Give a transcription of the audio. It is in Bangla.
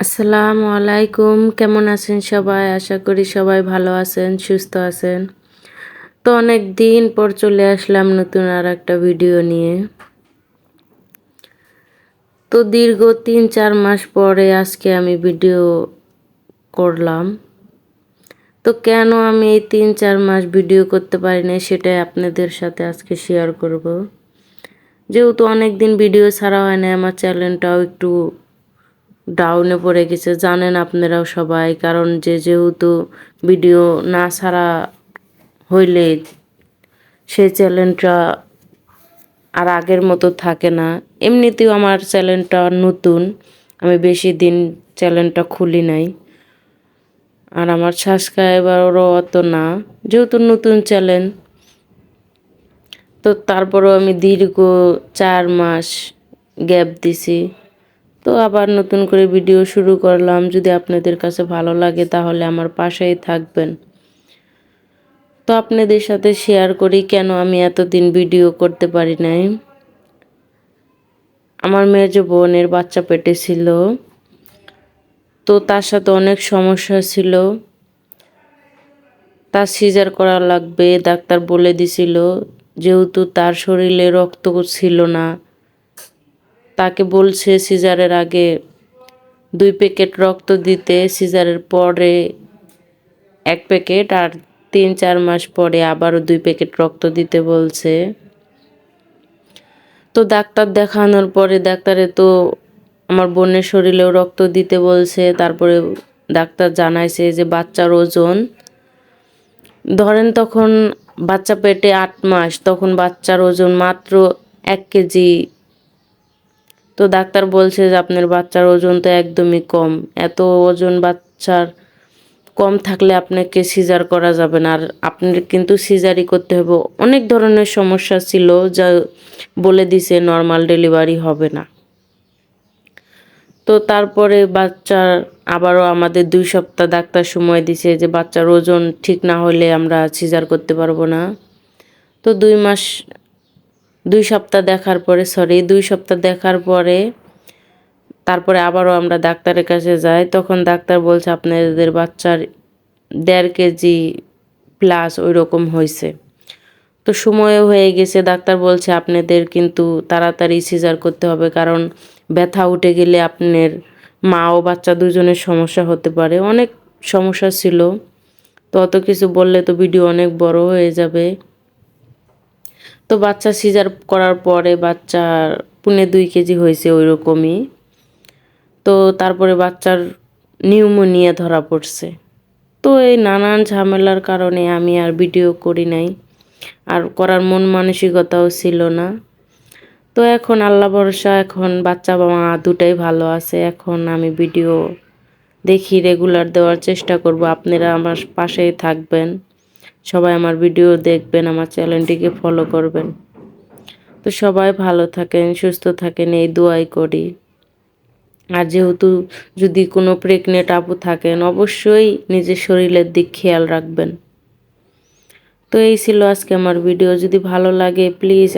আসসালামু আলাইকুম, কেমন আছেন সবাই? আশা করি সবাই ভালো আছেন, সুস্থ আছেন। তো অনেক দিন পর চলে আসলাম নতুন আর একটা ভিডিও নিয়ে। তো দীর্ঘ ৩-৪ মাস পরে আজকে আমি ভিডিও করলাম। তো কেন আমি এই ৩-৪ মাস ভিডিও করতে পারি না সেটাই আপনাদের সাথে আজকে শেয়ার করব। যেহেতু অনেক দিন ভিডিও ছাড়া হয় না, আমার চ্যানেলটাও একটু ডাউনে পড়ে গেছে, জানেন আপনারাও সবাই। কারণ যেহেতু ভিডিও না ছাড়া হইলে সেই চ্যানেলটা আর আগের মতো থাকে না। এমনিতেও আমার চ্যানেলটা নতুন, আমি বেশি দিন চ্যানেলটা খুলি নাই। আর আমার সাবস্ক্রাইবারও অত না, যেহেতু নতুন চ্যানেল। তো তারপরেও আমি দীর্ঘ 4 মাস গ্যাপ দিছি। তো আবার নতুন করে ভিডিও শুরু করলাম। যদি আপনাদের কাছে ভালো লাগে তাহলে আমার পাশেই থাকবেন। তো আপনাদের সাথে শেয়ার করি কেন আমি এতদিন ভিডিও করতে পারি নাই। আমার মেজো বোনের বাচ্চা পেটে ছিল, তো তার সাথে অনেক সমস্যা ছিল। তার সিজার করা লাগবে ডাক্তার বলে দিছিল। যেহেতু তার শরীরে রক্ত ছিল না, তাকে বলছে সিজারের আগে 2 প্যাকেট রক্ত দিতে, সিজারের পরে 1 প্যাকেট, আর 3-4 মাস পরে আবারও 2 প্যাকেট রক্ত দিতে বলছে। তো ডাক্তার দেখানোর পরে ডাক্তারে তো আমার বোনের শরীরেও রক্ত দিতে বলছে। তারপরে ডাক্তার জানাইছে যে বাচ্চার ওজন ধরেন, তখন বাচ্চা পেটে 8 মাস, তখন বাচ্চার ওজন মাত্র 1 কেজি। তো ডাক্তার বলছে যে আপনার বাচ্চার ওজন তো একদমই কম, এত ওজন বাচ্চার কম থাকলে আপনাকে সিজার করা যাবে না, আর আপনার কিন্তু সিজারই করতে হবে। অনেক ধরনের সমস্যা ছিল যা বলে দিছে নর্মাল ডেলিভারি হবে না। তো তারপরে বাচ্চার আবারও আমাদের 2 সপ্তাহ ডাক্তার সময় দিছে যে বাচ্চার ওজন ঠিক না হলে আমরা সিজার করতে পারবো না। তো 2 সপ্তাহ দেখার পরে 2 সপ্তাহ দেখার পরে তারপরে আবারও আমরা ডাক্তারের কাছে যাই। তখন ডাক্তার বলছে আপনাদের বাচ্চার 1.5 কেজি প্লাস ওই রকম হয়েছে। তো সময়ও হয়ে গেছে, ডাক্তার বলছে আপনাদের কিন্তু তাড়াতাড়ি সিজার করতে হবে, কারণ ব্যথা উঠে গেলে আপনার মা ও বাচ্চা দুজনের সমস্যা হতে পারে। অনেক সমস্যা ছিল, তো অত কিছু বললে তো ভিডিও অনেক বড় হয়ে যাবে। তো বাচ্চা সিজার করার পরে বাচ্চার 2.5 কেজি হয়েছে ওই রকমই। তো তারপরে বাচ্চার নিউমোনিয়া ধরা পড়ছে। তো এই নানান ঝামেলার কারণে আমি আর ভিডিও করি নাই, আর করার মন মানসিকতাও ছিল না। তো এখন আল্লাহ ভরসা, এখন বাচ্চা মা দুটাই ভালো আছে। এখন আমি ভিডিও দেখি, রেগুলার দেওয়ার চেষ্টা করব। আপনারা আমার পাশেই থাকবেন, সবাই আমার ভিডিও দেখবেন, আমার চ্যানেলটিকে ফলো করবেন। তো সবাই ভালো থাকেন, সুস্থ থাকেন, এই দোয়াই করি। আর যেহেতু যদি কোনো প্রেগনেন্ট আপু থাকেন, অবশ্যই নিজের শরীরের দিক খেয়াল রাখবেন। তো এই ছিল আজকে আমার ভিডিও। যদি ভালো লাগে প্লিজ